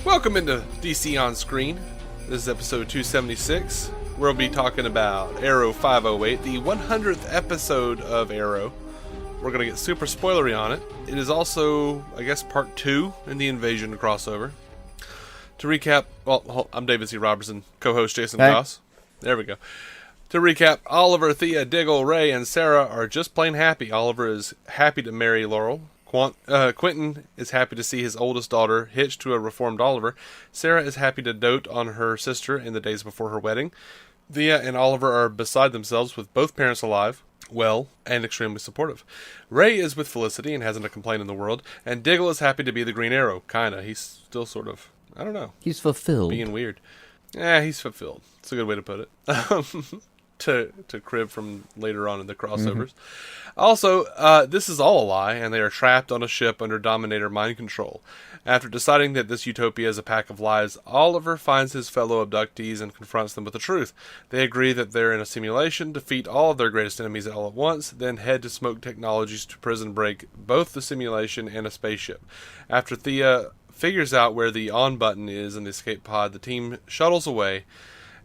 Welcome into DC On Screen. This is episode 276. We'll be talking about Arrow 508, the 100th episode of Arrow. We're going to get super spoilery on it. It is also, I guess, part 2 in the Invasion crossover. To recap, well, I'm David C. Robertson, co-host Jason Goss. There we go. To recap, Oliver, Thea, Diggle, Ray, and Sara are just plain happy. Oliver is happy to marry Laurel. Quentin is happy to see his oldest daughter hitched to a reformed Oliver. Sara is happy to dote on her sister in the days before her wedding. Thea and Oliver are beside themselves with both parents alive, well, and extremely supportive. Ray is with Felicity and hasn't a complaint in the world. And Diggle is happy to be the Green Arrow. Kinda. He's still sort of, I don't know. He's fulfilled. Being weird. Yeah, he's fulfilled. It's a good way to put it. To crib from later on in the crossovers. Also, this is all a lie, and they are trapped on a ship under Dominator mind control. After deciding that this utopia is a pack of lies, Oliver finds his fellow abductees and confronts them with the truth. They agree that they're in a simulation, defeat all of their greatest enemies all at once, then head to Smoak Technologies to prison break both the simulation and a spaceship. After Thea figures out where the on button is in the escape pod, the team shuttles away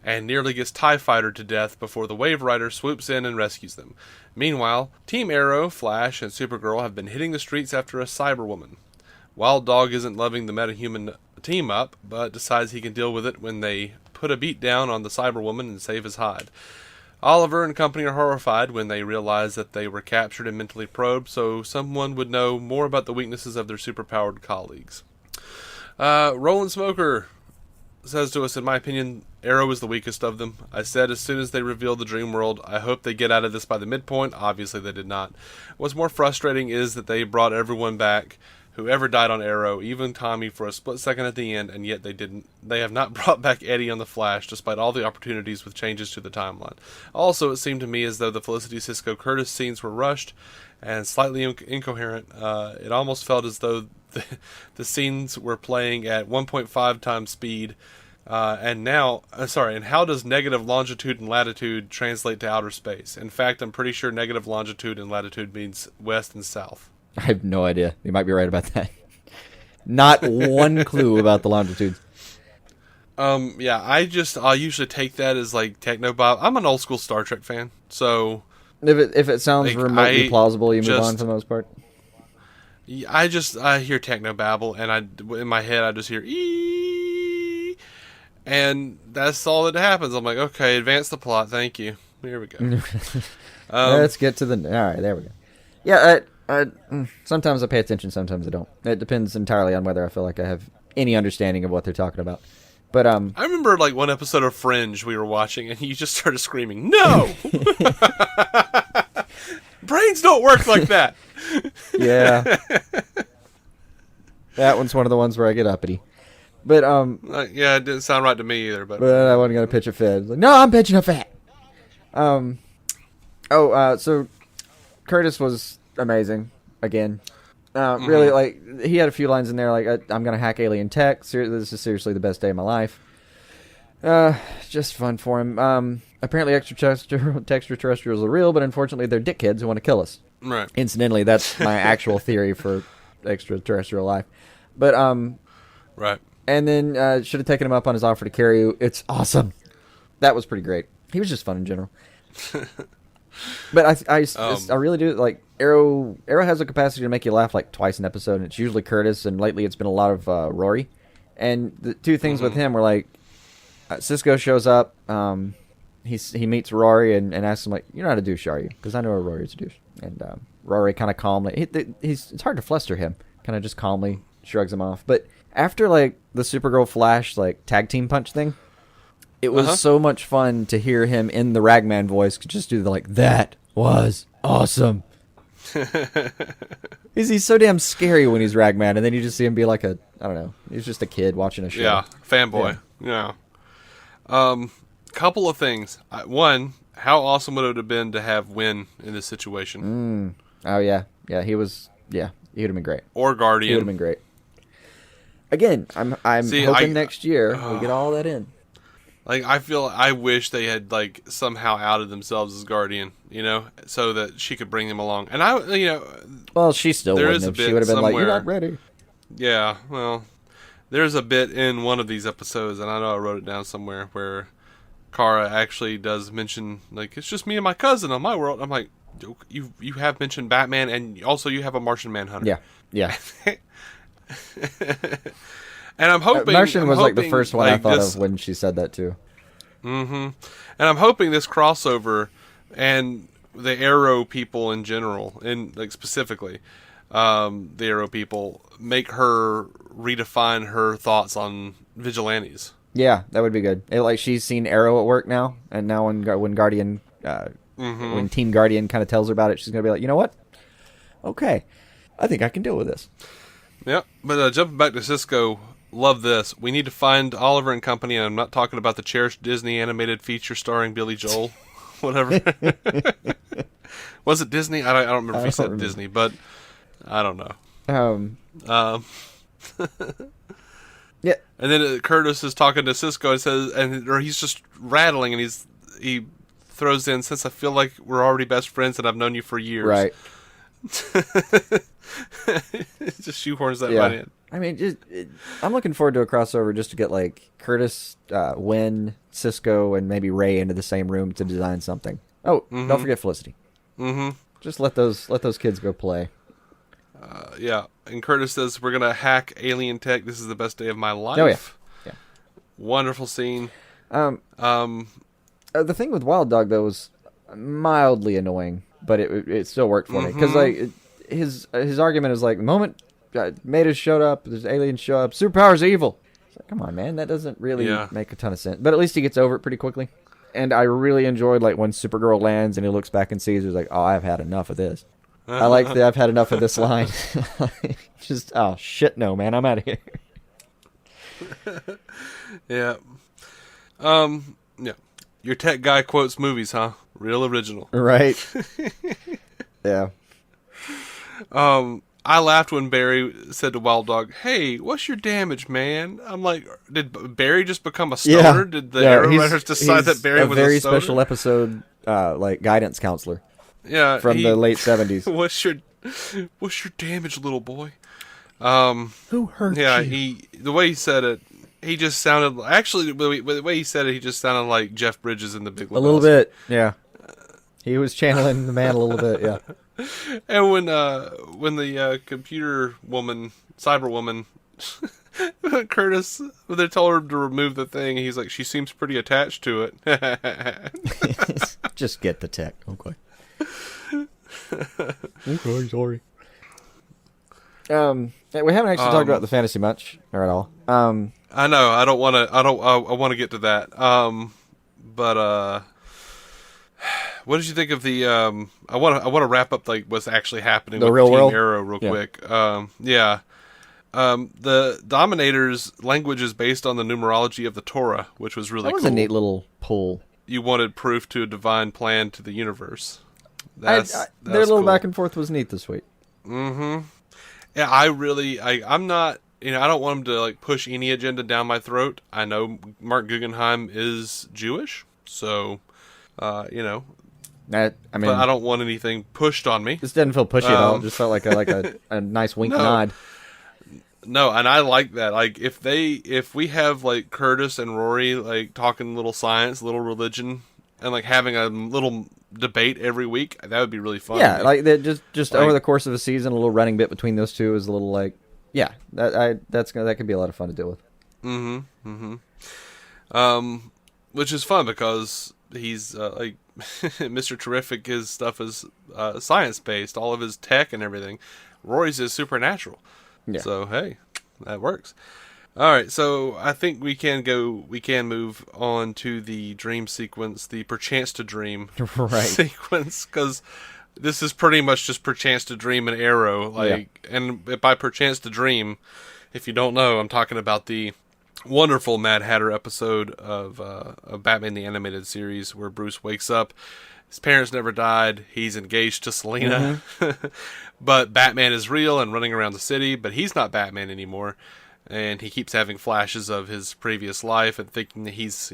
and nearly gets TIE Fighter to death before the Waverider swoops in and rescues them. Meanwhile, Team Arrow, Flash, and Supergirl have been hitting the streets after a Cyberwoman. Wild Dog isn't loving the metahuman team up, but decides he can deal with it when they put a beat down on the Cyberwoman and save his hide. Oliver and company are horrified when they realize that they were captured and mentally probed, so someone would know more about the weaknesses of their superpowered colleagues. Roland Smoker says to us, in my opinion, Arrow is the weakest of them. I said as soon as they revealed the dream world, I hope they get out of this by the midpoint. Obviously they did not. What's more frustrating is that they brought everyone back who ever died on Arrow, even Tommy for a split second at the end, and yet they have not brought back Eddie on the Flash, despite all the opportunities with changes to the timeline. Also, it seemed to me as though the Felicity Cisco Curtis scenes were rushed and slightly incoherent. It almost felt as though the scenes were playing at 1.5 times speed. And how does negative longitude and latitude translate to outer space? In fact, I'm pretty sure negative longitude and latitude means west and south. I have no idea. You might be right about that. Not one clue about the longitudes. Yeah, I usually take that as like techno-bob. I'm an old school Star Trek fan, so if it sounds like, remotely plausible, you move on for the most part. I hear techno-babble, and in my head I just hear ee, and that's all that happens. I'm like, okay, advance the plot, thank you. Here we go. Let's get to the. All right, there we go. Yeah, sometimes I pay attention, sometimes I don't. It depends entirely on whether I feel like I have any understanding of what they're talking about. But I remember like one episode of Fringe we were watching, and you just started screaming, "No!" Brains don't work like that. Yeah, that one's one of the ones where I get uppity. But yeah, it didn't sound right to me either. But I wasn't gonna pitch a fit. Like, no, I'm pitching a fit. So Curtis was amazing again. Really, like, he had a few lines in there like, I'm gonna hack alien tech. This is seriously the best day of my life. Just fun for him. Apparently extraterrestrials are real, but unfortunately they're dickheads who want to kill us. Right. Incidentally, that's my actual theory for extraterrestrial life. But right. And then should have taken him up on his offer to carry you. It's awesome. That was pretty great. He was just fun in general. But I really do like Arrow. Arrow has a capacity to make you laugh like twice an episode, and it's usually Curtis, and lately it's been a lot of Rory. And the two things with him were like Cisco shows up, he meets Rory and asks him like, "You're not a douche, are you?" Because I know Rory's a douche. And Rory kind of calmly, it's hard to fluster him. Kind of just calmly shrugs him off. But after like the Supergirl Flash like tag team punch thing. It was so much fun to hear him in the Ragman voice just do the like, "That was awesome." He's so damn scary when he's Ragman, and then you just see him be like I don't know, he's just a kid watching a show. Yeah, fanboy. Yeah. Couple of things. One, how awesome would it have been to have Win in this situation? Oh yeah, he was. Yeah, he would have been great. Or Guardian. He would have been great. Again, I'm hoping next year we get all that in. Like, I wish they had, like, somehow outed themselves as Guardian, you know, so that she could bring him along. And Well, she still wouldn't have. She would have been like, "You're not ready." Yeah, well, There's a bit in one of these episodes, and I know I wrote it down somewhere, where Kara actually does mention, like, it's just me and my cousin on my world. I'm like, you have mentioned Batman, and also you have a Martian Manhunter. Yeah. And I'm hoping... Martian was like the first one I thought of when she said that, too. Mm-hmm. And I'm hoping this crossover and the Arrow people in general, and like specifically the Arrow people, make her redefine her thoughts on vigilantes. Yeah, that would be good. Like, she's seen Arrow at work now, and now when Guardian, when Team Guardian kind of tells her about it, she's gonna be like, you know what? Okay, I think I can deal with this. Yep. But jumping back to Cisco, love this. We need to find Oliver and Company, and I'm not talking about the cherished Disney animated feature starring Billy Joel, whatever. Was it Disney? I don't remember if he said Disney, but I don't know. Yeah. And then Curtis is talking to Cisco and says, or he's just rattling, and he throws in, since I feel like we're already best friends and I've known you for years. Right. It just shoehorns that right in. I mean, I'm looking forward to a crossover just to get like Curtis, Wynn, Cisco, and maybe Ray into the same room to design something. Oh, don't forget Felicity. Mm-hmm. Just let those kids go play. Yeah, and Curtis says, we're going to hack alien tech. This is the best day of my life. Oh, yeah. Wonderful scene. The thing with Wild Dog, though, was mildly annoying, but it still worked for me. Because like, his argument is like, the moment Matas showed up, there's aliens show up, superpowers are evil. It's like, come on, man, that doesn't really make a ton of sense. But at least he gets over it pretty quickly. And I really enjoyed like when Supergirl lands and he looks back and sees, he's like, oh, I've had enough of this. I like the I've had enough of this line. Just, oh, shit, no, man, I'm out of here. Yeah. Yeah. Your tech guy quotes movies, huh? Real original. Right. Yeah. I laughed when Barry said to Wild Dog, hey, what's your damage, man? I'm like, did Barry just become a stoner? Yeah. Did the Arrow writers decide that Barry was a very stoner? special episode, like guidance counselor. Yeah, from the late 70s. What's your damage, little boy? Who hurt you? Yeah, the way he said it, he just sounded... Actually, the way he said it, he just sounded like Jeff Bridges in The Big Lebowski. A little bit, yeah. He was channeling the man a little bit, yeah. And when the computer woman, cyber woman, Curtis, they told her to remove the thing, he's like, she seems pretty attached to it. Just get the tech, okay. Okay, sorry. We haven't actually talked about the fantasy much, or at all. I know. I want to get to that. But what did you think of the? I want to wrap up like what's actually happening the with real Team world? Arrow real quick. Yeah. The Dominator's language is based on the numerology of the Torah, which was really cool. That was a neat little pull. You wanted proof to a divine plan to the universe. Their little cool. back and forth was neat this week. Mm-hmm. Yeah, I'm not, I don't want him to like push any agenda down my throat. I know Mark Guggenheim is Jewish, so, but I don't want anything pushed on me. This didn't feel pushy at all. It just felt like a nice wink nod. No, and I like that. Like if we have like Curtis and Rory like talking little science, little religion, and like having a little debate every week, that would be really fun. Yeah, like that just over the course of a season, a little running bit between those two is a little like, yeah, that could be a lot of fun to deal with. Which is fun because he's like Mr. Terrific. His stuff is science based, all of his tech and everything. Rory's is supernatural. Yeah. So hey, that works. All right, so I think we can move on to the dream sequence, the perchance to dream sequence, because this is pretty much just perchance to dream an Arrow. And by perchance to dream, if you don't know, I'm talking about the wonderful Mad Hatter episode of Batman the Animated Series, where Bruce wakes up. His parents never died. He's engaged to Selina. But Batman is real and running around the city, but he's not Batman anymore. And he keeps having flashes of his previous life and thinking that he's,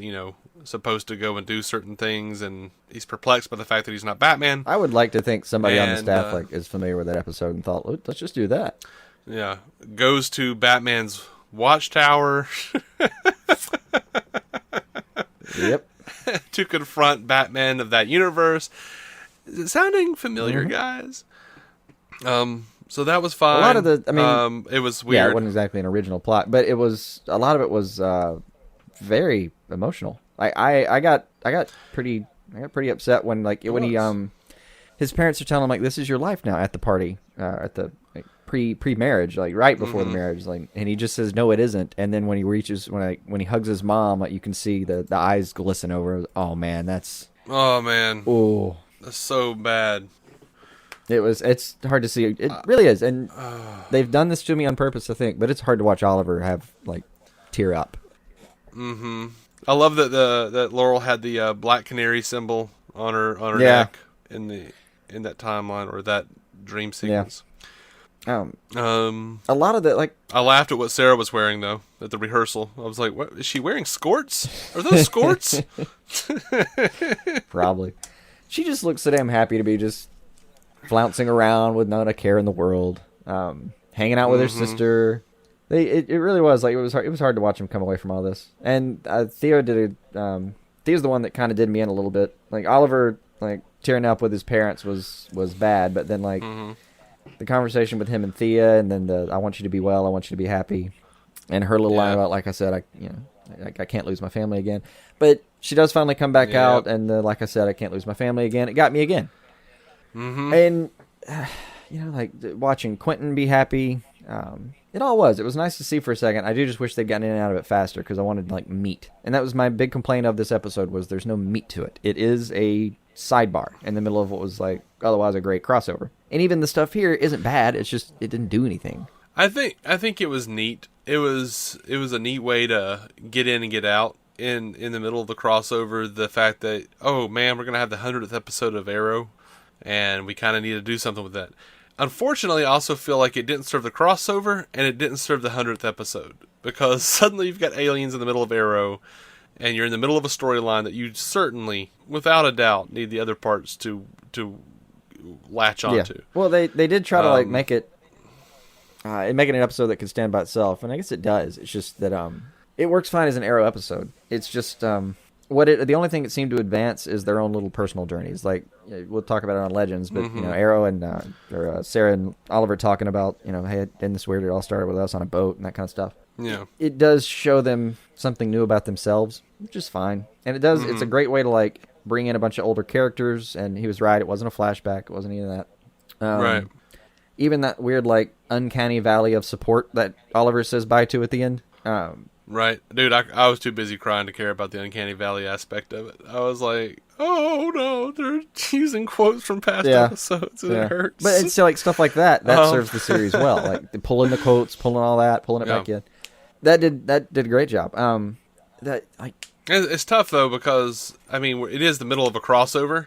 supposed to go and do certain things. And he's perplexed by the fact that he's not Batman. I would like to think somebody on the staff is familiar with that episode and thought, let's just do that. Yeah. Goes to Batman's watchtower Yep. to confront Batman of that universe. Is it sounding familiar, guys? So that was fine. A lot of the, it was weird. Yeah, it wasn't exactly an original plot, but it was, a lot of it was very emotional. I got pretty upset when he his parents are telling him, like, this is your life now at the party, at the pre-marriage, like right before the marriage, like, and he just says no, it isn't. And then when he hugs his mom, like, you can see the eyes glisten over. Oh man, that's so bad. It's hard to see. It really is, and they've done this to me on purpose, I think. But it's hard to watch Oliver have, like, tear up. I love that that Laurel had the black canary symbol on her neck in that timeline, or that dream sequence. A lot of the, like, I laughed at what Sara was wearing though at the rehearsal. I was like, "What is she wearing? Skirts? Are those skirts?" Probably. She just looks so damn happy to be just flouncing around with not a care in the world, hanging out with her sister. It really was, like, it was hard to watch him come away from all this. And Theo's the one that kind of did me in a little bit. Like, Oliver, like, tearing up with his parents was bad, but then, like, the conversation with him and Thea, and then I want you to be well, I want you to be happy, and her little line about, like I said, I can't lose my family again. But she does finally come back out, and like I said, I can't lose my family again. It got me again. And like, watching Quentin be happy, it was nice to see for a second. I do just wish they'd gotten in and out of it faster, because I wanted, like, meat. And that was my big complaint of this episode, was there's no meat to it. It is a sidebar in the middle of what was, like, otherwise a great crossover. And even the stuff here isn't bad. It's just, it didn't do anything. I think it was neat. It was a neat way to get in and get out in the middle of the crossover. The fact that, oh man, we're gonna have the 100th episode of Arrow, and we kind of need to do something with that. Unfortunately, I also feel like it didn't serve the crossover, and it didn't serve the 100th episode, because suddenly you've got aliens in the middle of Arrow, and you're in the middle of a storyline that you certainly, without a doubt, need the other parts to latch onto. Yeah. Well, they did try to, like, make it an episode that could stand by itself, and I guess it does. It's just that it works fine as an Arrow episode. It's just the only thing it seemed to advance is their own little personal journeys. Like, we'll talk about it on Legends, but Arrow and Sara and Oliver talking about, hey, isn't this weird? It all started with us on a boat and that kind of stuff. Yeah, it does show them something new about themselves, which is fine, and it does. It's a great way to, like, bring in a bunch of older characters. And he was right; it wasn't a flashback. It wasn't any of that. Right. Even that weird, like, uncanny valley of support that Oliver says bye to at the end. Right. Dude, I was too busy crying to care about the uncanny valley aspect of it. I was like, oh no, they're using quotes from past episodes, and it hurts. But it's, like, stuff like that serves the series well. Like, pulling the quotes, pulling all that, pulling it back in. That did a great job. It's tough, though, because, I mean, it is the middle of a crossover,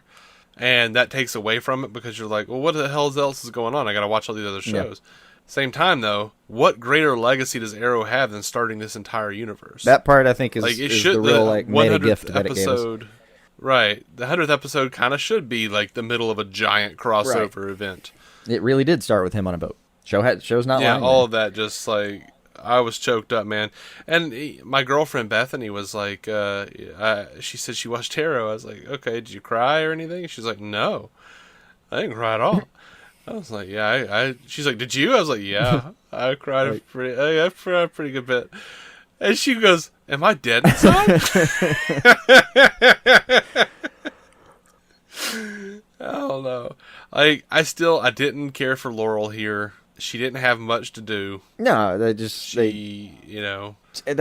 and that takes away from it, because you're like, well, what the hell else is going on? I gotta watch all these other shows. Same time, though, what greater legacy does Arrow have than starting this entire universe? That part, I think, is the real, like, meta gift that it gave us. Right. The 100th episode kind of should be, like, the middle of a giant crossover event. It really did start with him on a boat. Show's not lying. Yeah, all of that, just, like, I was choked up, man. And my girlfriend Bethany was like, she said she watched Arrow. I was like, okay, did you cry or anything? She's like, no, I didn't cry at all. I was like, yeah, she's like, did you? I was like, yeah, I cried a pretty good bit. And she goes, am I dead inside? Oh no. I didn't care for Laurel here. She didn't have much to do. No, that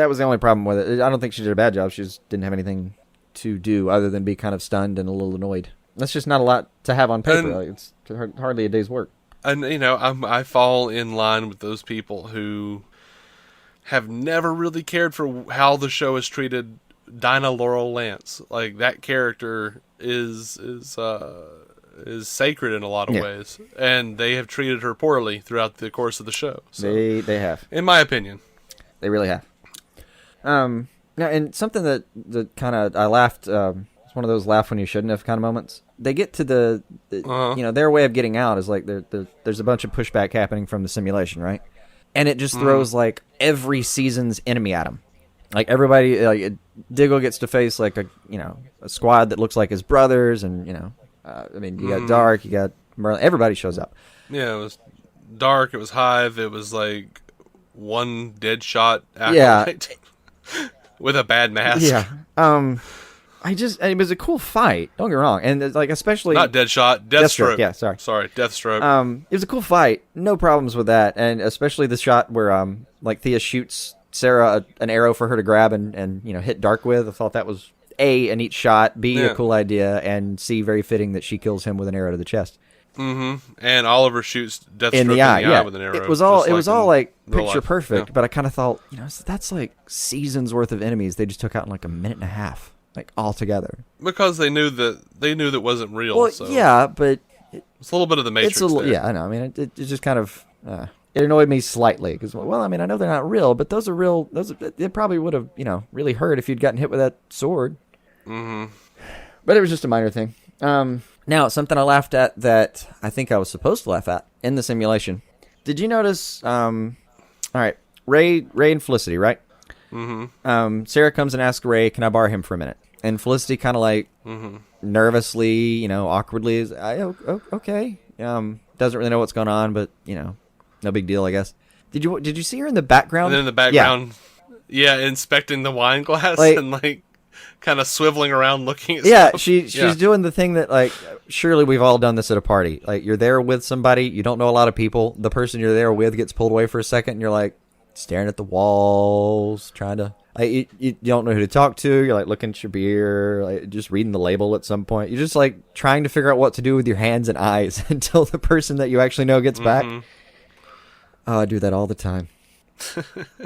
was the only problem with it. I don't think she did a bad job. She just didn't have anything to do other than be kind of stunned and a little annoyed. That's just not a lot to have on paper. It's hardly a day's work. And, I fall in line with those people who have never really cared for how the show has treated Dinah Laurel Lance. Like, that character is sacred in a lot of ways, and they have treated her poorly throughout the course of the show. So, they have, in my opinion, they really have. And something that kind of I laughed. It's one of those laugh when you shouldn't have kind of moments. They get to their way of getting out is like there's a bunch of pushback happening from the simulation, right? and it just throws like every season's enemy at him. Like everybody, like Diggle gets to face like a squad that looks like his brothers, and I mean, you got Dark, you got Merlin. Everybody shows up. Yeah, it was Dark. It was Hive. It was like one dead shot acolyte with a bad mask. Yeah. It was a cool fight. Don't get me wrong, and like especially not Deadshot, Deathstroke. Yeah, sorry, Deathstroke. It was a cool fight. No problems with that, and especially the shot where like Thea shoots Sara an arrow for her to grab and hit Dark with. I thought that was a neat shot, B a cool idea, and C very fitting that she kills him with an arrow to the chest. Mm-hmm. And Oliver shoots Deathstroke in the eye with an arrow. It was all like picture life. perfect, Yeah. But I kind of thought, that's like seasons worth of enemies they just took out in like a minute and a half, like all together. Because they knew that wasn't real. Well, so. yeah, but It's a little bit of the Matrix. Yeah, I know. I mean, it just kind of it annoyed me slightly because, I mean, I know they're not real, but those are real. It probably would have, really hurt if you'd gotten hit with that sword. Mm-hmm. But it was just a minor thing. Now, something I laughed at that I think I was supposed to laugh at in the simulation. Did you notice? All right, Ray and Felicity, right? Mm-hmm. Sara comes and asks Ray, "Can I borrow him for a minute?" And Felicity kind of like nervously, awkwardly is, okay. Doesn't really know what's going on, but no big deal, I guess. Did you see her in the background? And then in the background, inspecting the wine glass and like kind of swiveling around looking at stuff. She's doing the thing that, like, surely we've all done this at a party. Like, you're there with somebody, you don't know a lot of people, the person you're there with gets pulled away for a second, and you're like staring at the walls, trying to, like, you don't know who to talk to, you're like looking at your beer, like just reading the label at some point. You're just like trying to figure out what to do with your hands and eyes until the person that you actually know gets back. Oh, I do that all the time.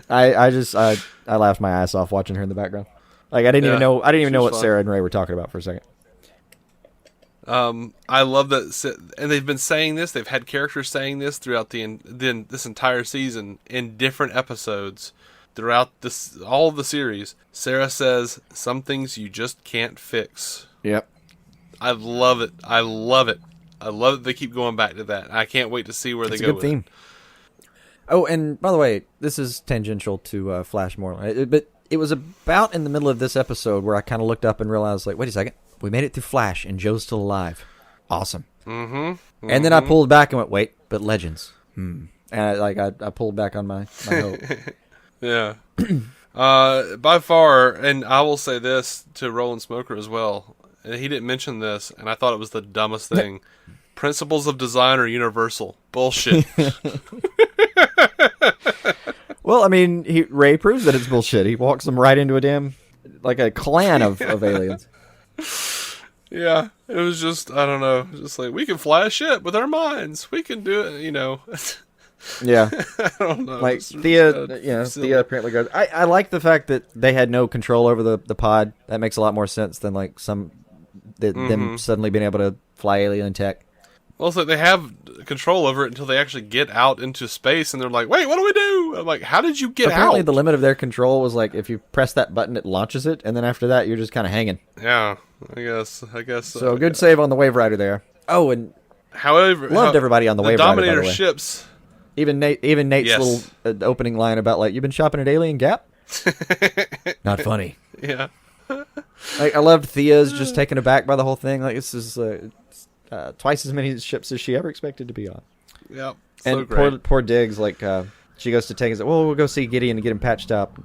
I laughed my ass off watching her in the background. Like, I didn't even know what fun. Sara and Ray were talking about for a second. I love that, and they've been saying this. They've had characters saying this throughout this entire season in different episodes throughout all of the series. Sara says, "Some things you just can't fix." Yep. I love it. I love it. They keep going back to that. I can't wait to see where they go with it. Oh, and by the way, this is tangential to Flash more, but it was about in the middle of this episode where I kind of looked up and realized, like, wait a second, we made it through Flash and Joe's still alive. Awesome. Mm-hmm. And then I pulled back and went, wait, but Legends. And I pulled back on my hope. Yeah. By far, and I will say this to Roland Smoker as well, and he didn't mention this, and I thought it was the dumbest thing. Principles of design are universal. Bullshit. Well, I mean, Ray proves that it's bullshit. He walks them right into a clan of aliens. Yeah, it was just, I don't know, just like, we can fly a ship with our minds. We can do it, Yeah. I don't know. Like, Thea apparently goes, I like the fact that they had no control over the pod. That makes a lot more sense than, like, them suddenly being able to fly alien tech. Well, so they have control over it until they actually get out into space, and they're like, wait, what do we do? I'm like, how did you get Apparently out? the limit of their control was, like, if you press that button, it launches it, and then after that, you're just kind of hanging. Yeah, I guess. So good save on the Waverider there. Oh, and loved everybody on the Waverider, Dominator by the way. Ships. Even Nate's little opening line about, like, you've been shopping at Alien Gap? Not funny. Yeah. Like, I loved Thea's just taken aback by the whole thing. Like, this is twice as many ships as she ever expected to be on. Yep. So and great. Poor Diggs, like, she goes to take his, well, we'll go see Gideon and get him patched up.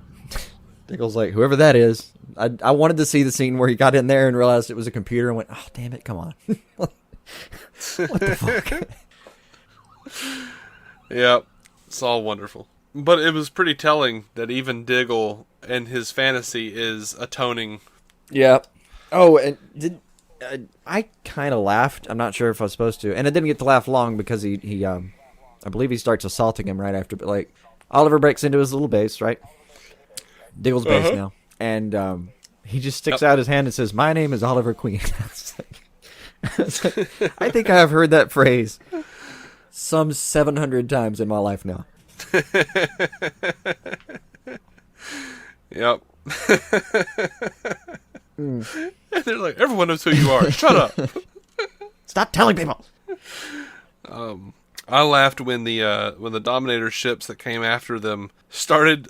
Diggle's like, whoever that is. I wanted to see the scene where he got in there and realized it was a computer and went, oh, damn it, come on. What the fuck? Yep. It's all wonderful. But it was pretty telling that even Diggle and his fantasy is atoning. Yeah. Oh, and I kind of laughed. I'm not sure if I was supposed to. And I didn't get to laugh long because he I believe he starts assaulting him right after. But, like, Oliver breaks into his little base, right? Diggle's base now. And he just sticks out his hand and says, my name is Oliver Queen. I think I have heard that phrase some 700 times in my life now. Yep. And they're like, everyone knows who you are. Shut up. Stop telling people. I laughed when the Dominator ships that came after them started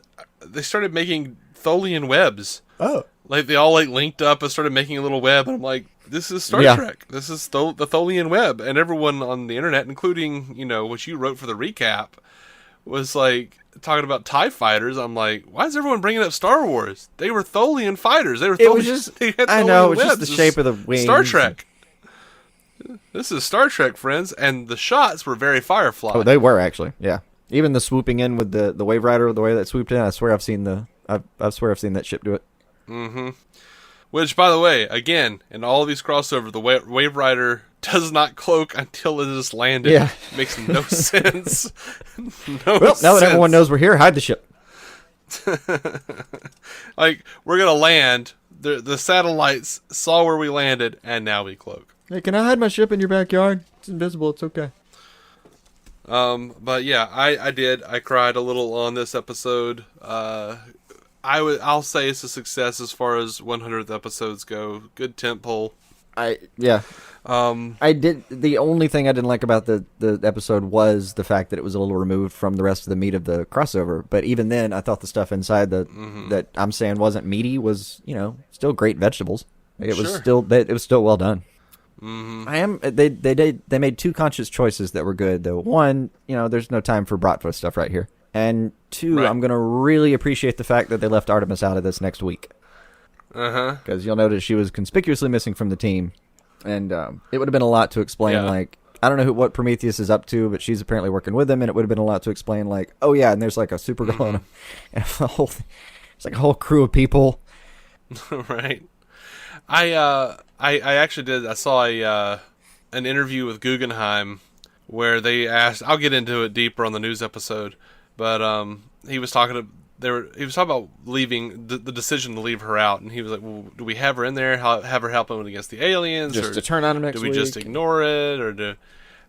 making Tholian webs. Oh. Like they all like linked up and started making a little web, and I'm like, this is Star Trek. This is the Tholian web, and everyone on the internet, including what you wrote for the recap, was like talking about TIE fighters. I'm like, why is everyone bringing up Star Wars? They were Tholian fighters. They were. It was just. I know. It's just the shape of the wings. Star Trek. This is Star Trek, friends, and the shots were very Firefly. Oh, they were actually. Yeah. Even the swooping in with the Waverider, the way that swooped in, I swear I've seen that ship do it. Mm-hmm. Which, by the way, again, in all of these crossovers, the Waverider does not cloak until it is landed. Yeah. It makes no sense. Now that everyone knows we're here, hide the ship. Like, we're going to land. The satellites saw where we landed, and now we cloak. Hey, can I hide my ship in your backyard? It's invisible. It's okay. But yeah, I did. I cried a little on this episode. I'll say it's a success as far as 100th episodes go. Good tempo. I did. The only thing I didn't like about the episode was the fact that it was a little removed from the rest of the meat of the crossover. But even then, I thought the stuff inside that I'm saying wasn't meaty was still great vegetables. It was still well done. Mm-hmm. They made two conscious choices that were good though. One, there's no time for Bratva stuff right here. And two, right. I'm going to really appreciate the fact that they left Artemis out of this next week. Uh-huh. Because you'll notice she was conspicuously missing from the team. And it would have been a lot to explain, like, I don't know what Prometheus is up to, but she's apparently working with him, and it would have been a lot to explain, like, oh yeah, and there's like a Supergirl and it's like a whole crew of people. Right. I actually did, I saw an interview with Guggenheim where they asked, I'll get into it deeper on the news episode, but he was talking about leaving the decision to leave her out, and he was like, "Well, do we have her in there? Have her helping against the aliens, just to turn on him next week? Do we just ignore it, or do?"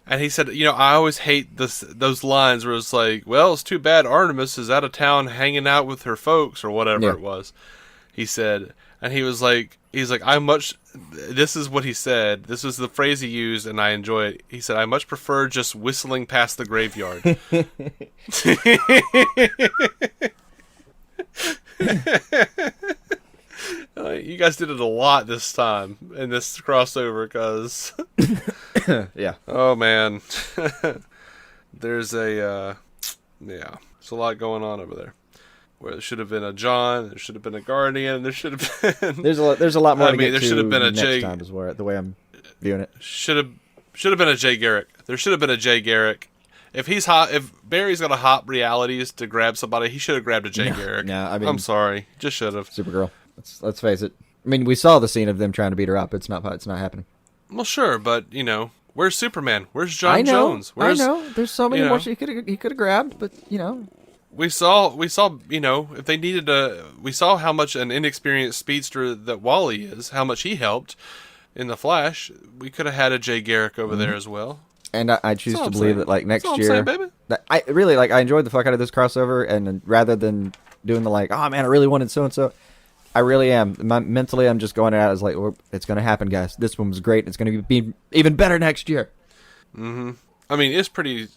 And he said, I always hate those lines where it's like, "Well, it's too bad Artemis is out of town hanging out with her folks or whatever it was." He said, and he was like, this is what he said. This was the phrase he used, and I enjoy it. He said, "I much prefer just whistling past the graveyard." You guys did it a lot this time in this crossover, because yeah. Oh man, there's a lot going on over there. Where there should have been a John, there should have been a Guardian, there should have been. There's a lot more. There should have been a Jay. Next time is the way I'm viewing it. Should have been a Jay Garrick. There should have been a Jay Garrick. If Barry's got to hop realities to grab somebody, he should have grabbed a Jay Garrick. No, I'm sorry, just should have. Supergirl. Let's face it. I mean, we saw the scene of them trying to beat her up. It's not happening. Well, sure, but where's Superman? Where's John Jones? I know. There's so many more he could have grabbed, but We saw, if they needed we saw how much an inexperienced speedster that Wally is, how much he helped in the Flash. We could have had a Jay Garrick over there as well. And I choose to believe that, like, next year, saying, baby. I really, I enjoyed the fuck out of this crossover, and rather than doing the, oh man, I really wanted so-and-so, I really am. Mentally, I'm just going out as, it's going to happen, guys. This one was great. It's going to be even better next year. Mm-hmm. I mean, it's pretty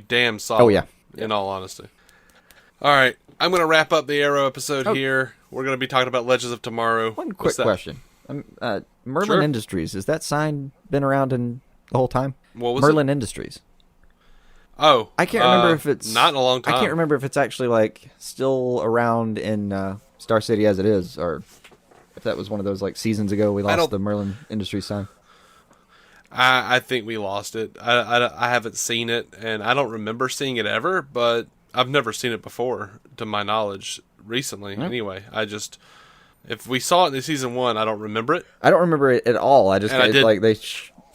damn solid. Oh, yeah. In all honesty. All right, I'm going to wrap up the Arrow episode here. We're going to be talking about Legends of Tomorrow. One quick question. Merlin Industries, has that sign been around the whole time? What was Merlin Industries. Oh. I can't remember if it's... Not in a long time. I can't remember if it's actually, still around in Star City as it is, or if that was one of those, seasons ago we lost the Merlin Industries sign. I think we lost it. I haven't seen it, and I don't remember seeing it ever, but I've never seen it before, to my knowledge, recently. Mm-hmm. Anyway, if we saw it in season 1, I don't remember it. I don't remember it at all. I just they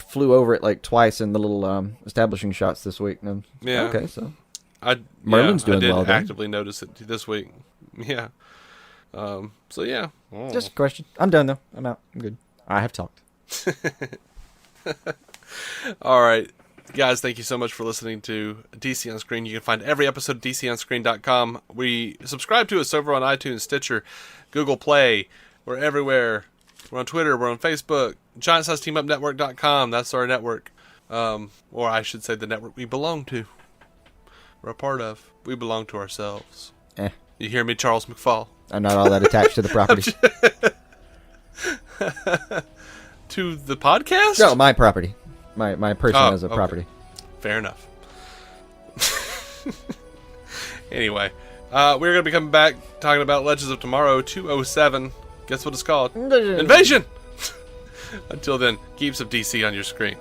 flew over it twice in the little establishing shots this week. And okay, so Merlin's doing well. I did actively notice it this week. Yeah. So yeah. Oh. Just a question. I'm done though. I'm out. I'm good. I have talked. All right. Guys, thank you so much for listening to DC On Screen. You can find every episode at DCOnScreen.com. We subscribe to us over on iTunes, Stitcher, Google Play. We're everywhere. We're on Twitter. We're on Facebook. GiantSizeTeamUpNetwork.com. That's our network. Or I should say the network we belong to. We're a part of. We belong to ourselves. You hear me, Charles McFall? I'm not all that attached to the property. To the podcast? No, my property. My person as a property. Fair enough. Anyway, we're going to be coming back talking about Legends of Tomorrow 207. Guess what it's called? Invasion! Until then, keep some DC on your screen.